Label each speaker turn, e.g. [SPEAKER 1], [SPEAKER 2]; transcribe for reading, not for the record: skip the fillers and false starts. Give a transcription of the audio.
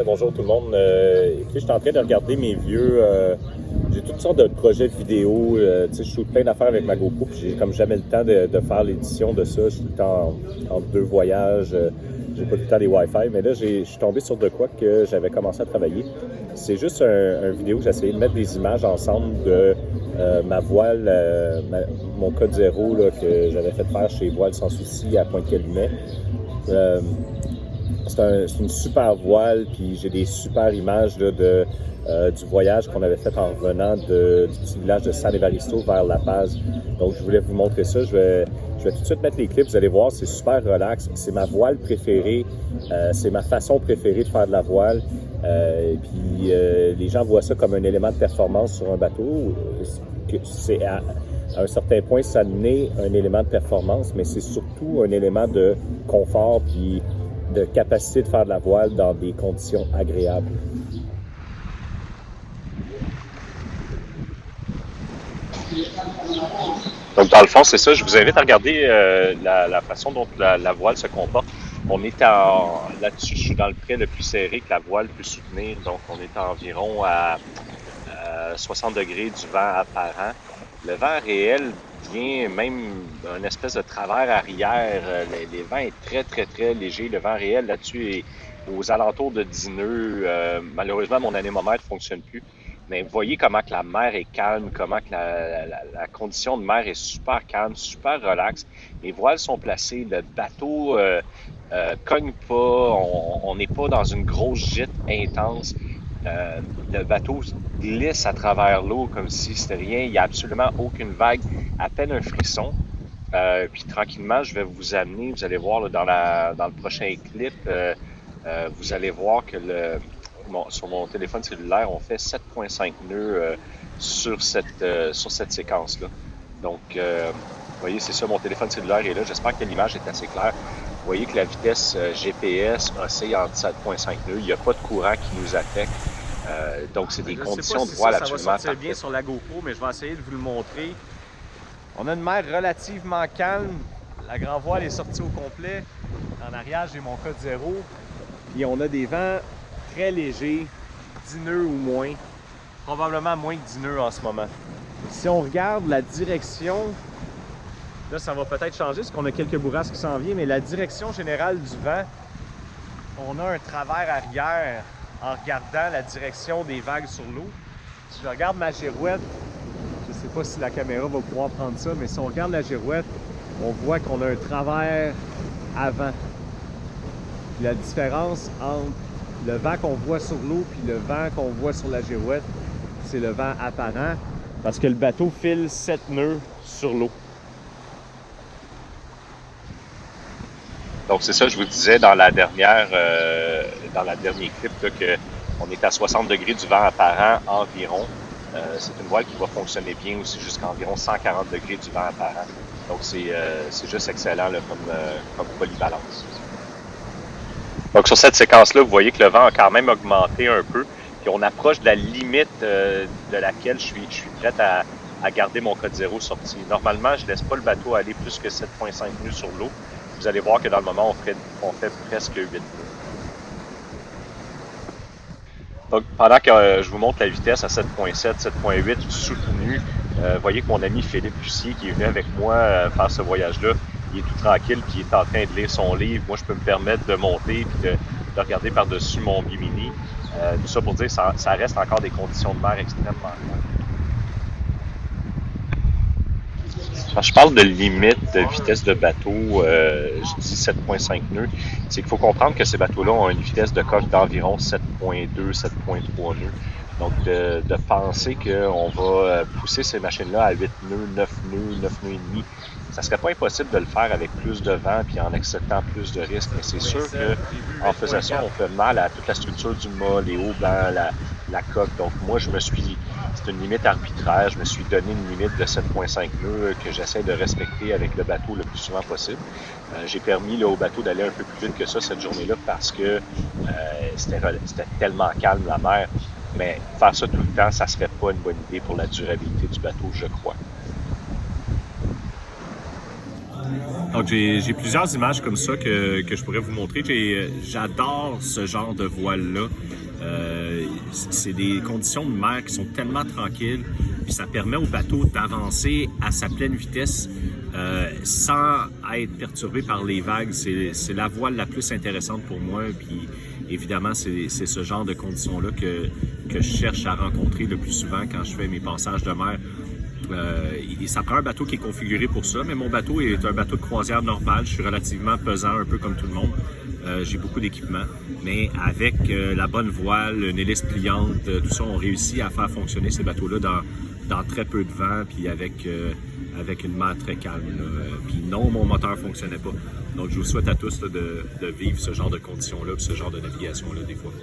[SPEAKER 1] Bonjour tout le monde. Écoutez, je suis en train de regarder mes vieux. J'ai toutes sortes de projets vidéo. Tu sais, je shoot plein d'affaires avec ma GoPro, puis j'ai comme jamais le temps de faire l'édition de ça. Je suis tout le temps en deux voyages. J'ai pas tout le temps les Wi-Fi, mais là, je suis tombé sur de quoi que j'avais commencé à travailler. C'est juste un vidéo. J'ai essayé de mettre des images ensemble de ma voile, mon code zéro là, que j'avais fait faire chez Voile Sans Souci à Pointe-Calumet. Euh, c'est une super voile, puis j'ai des super images là, du voyage qu'on avait fait en revenant du petit village de San Evaristo vers La Paz. Donc, je voulais vous montrer ça. Je vais tout de suite mettre les clips. Vous allez voir, c'est super relax. C'est ma voile préférée. C'est ma façon préférée de faire de la voile. Et puis, les gens voient ça comme un élément de performance sur un bateau. C'est à un certain point, ça naît un élément de performance, mais c'est surtout un élément de confort puis de capacité de faire de la voile dans des conditions agréables.
[SPEAKER 2] Donc, dans le fond, c'est ça. Je vous invite à regarder la façon dont la voile se comporte. On est là-dessus, je suis dans le trait le plus serré que la voile peut soutenir. Donc, on est environ à 60 degrés du vent apparent. Le vent réel vient même d'une espèce de travers arrière. Les vents est très, très, très léger. Le vent réel là-dessus est aux alentours de 10 nœuds. Malheureusement, mon anémomètre ne fonctionne plus. Mais vous voyez comment que la mer est calme, comment que la condition de mer est super calme, super relaxe. Les voiles sont placées, le bateau cogne pas, on n'est pas dans une grosse gîte intense. Le bateau glisse à travers l'eau comme si c'était rien. Il n'y a absolument aucune vague, à peine un frisson. Puis tranquillement, je vais vous amener, vous allez voir là, dans le prochain clip, vous allez voir que sur mon téléphone cellulaire, on fait 7,5 nœuds sur cette séquence-là. Donc, vous voyez, c'est ça, mon téléphone cellulaire est là. J'espère que l'image est assez claire. Vous voyez que la vitesse GPS oscille entre 7,5 nœuds. Il n'y a pas de courant qui nous affecte. Donc, c'est des conditions de voile absolument parfaites.
[SPEAKER 3] Ça va sortir bien sur la GoPro, mais je vais essayer de vous le montrer. On a une mer relativement calme. La grand voile est sortie au complet. En arrière, j'ai mon code zéro. Puis on a des vents très légers, 10 nœuds ou moins. Probablement moins que 10 nœuds en ce moment. Si on regarde la direction, là ça va peut-être changer parce qu'on a quelques bourrasques qui s'en viennent, mais la direction générale du vent, on a un travers arrière en regardant la direction des vagues sur l'eau. Si je regarde ma girouette, je ne sais pas si la caméra va pouvoir prendre ça, mais si on regarde la girouette, on voit qu'on a un travers avant. Puis la différence entre le vent qu'on voit sur l'eau puis le vent qu'on voit sur la girouette, c'est le vent apparent parce que le bateau file 7 nœuds sur l'eau.
[SPEAKER 2] Donc, c'est ça, je vous disais dans la dernière clip là, qu'on est à 60 degrés du vent apparent environ. C'est une voile qui va fonctionner bien aussi jusqu'à environ 140 degrés du vent apparent. Donc, c'est juste excellent là, comme polyvalence. Donc, sur cette séquence-là, vous voyez que le vent a quand même augmenté un peu. Puis, on approche de la limite de laquelle je suis prêt à garder mon code zéro sorti. Normalement, je ne laisse pas le bateau aller plus que 7,5 nœuds sur l'eau. Vous allez voir que dans le moment, on fait presque 8 nœuds. Donc, pendant que je vous montre la vitesse à 7.7, 7.8 soutenu, voyez que mon ami Philippe Lucier, qui est venu avec moi faire ce voyage-là, il est tout tranquille, puis il est en train de lire son livre. Moi, je peux me permettre de monter puis de regarder par-dessus mon bimini. Tout ça pour dire que ça reste encore des conditions de mer extrêmement claires. Quand je parle de limite de vitesse de bateau, je dis 7,5 nœuds, c'est qu'il faut comprendre que ces bateaux-là ont une vitesse de coque d'environ 7,2, 7,3 nœuds. Donc, de penser qu'on va pousser ces machines-là à 8 nœuds, 9 nœuds, 9 nœuds et demi, ça serait pas impossible de le faire avec plus de vent puis en acceptant plus de risques. Mais c'est sûr qu'en faisant ça, on fait mal à toute la structure du mât, les hauts bancs, la coque. Donc, moi, c'est une limite arbitraire. Je me suis donné une limite de 7,5 nœuds que j'essaie de respecter avec le bateau le plus souvent possible. J'ai permis là, au bateau d'aller un peu plus vite que ça cette journée-là parce que c'était tellement calme la mer. Mais faire ça tout le temps, ça serait pas une bonne idée pour la durabilité du bateau, je crois.
[SPEAKER 1] Donc, j'ai plusieurs images comme ça que je pourrais vous montrer. J'adore ce genre de voile-là. C'est des conditions de mer qui sont tellement tranquilles, puis ça permet au bateau d'avancer à sa pleine vitesse sans être perturbé par les vagues. C'est la voile la plus intéressante pour moi, puis évidemment, c'est ce genre de conditions-là que je cherche à rencontrer le plus souvent quand je fais mes passages de mer. Ça prend un bateau qui est configuré pour ça, mais mon bateau est un bateau de croisière normal. Je suis relativement pesant, un peu comme tout le monde. J'ai beaucoup d'équipement, mais avec la bonne voile, une hélice pliante, tout ça, on réussit à faire fonctionner ces bateaux-là dans très peu de vent, puis avec une mer très calme. Puis non, mon moteur ne fonctionnait pas. Donc, je vous souhaite à tous là, de vivre ce genre de conditions-là, puis ce genre de navigation-là des fois.